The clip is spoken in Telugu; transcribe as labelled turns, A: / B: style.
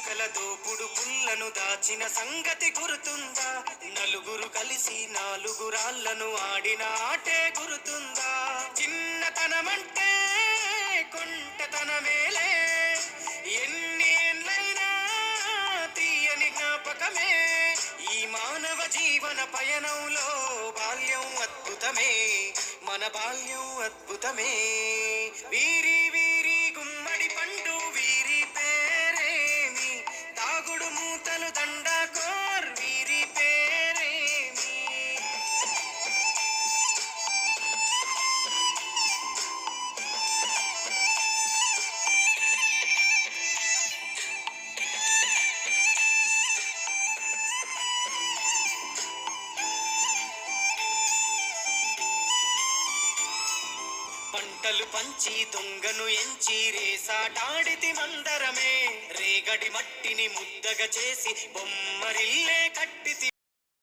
A: ఎలుకల దోపుడు పుల్లను దాచిన సంగతి గుర్తుందా? నలుగురు కలిసి నాలుగురాళ్లను ఆడిన ఆటే గుర్తుందా? చిన్నతనమంటే కొంటతనమేలే, ఎన్ని ఏళ్ళైనా తీయని జ్ఞాపకమే. ఈ మానవ జీవన పయనంలో బాల్యం అద్భుతమే, మన బాల్యం అద్భుతమే. వీరి వీరి గుమ్మడి పండు వీరి పేరేమి, తాగుడు మూతలు దండాకోర్ వీరి పేరేమి. పంటలు పంచి దొంగను ఎంచి రేసాటాడితి మందరమే, రేగడి మట్టిని ముద్దగా చేసి బొమ్మరిల్లే కట్టితి.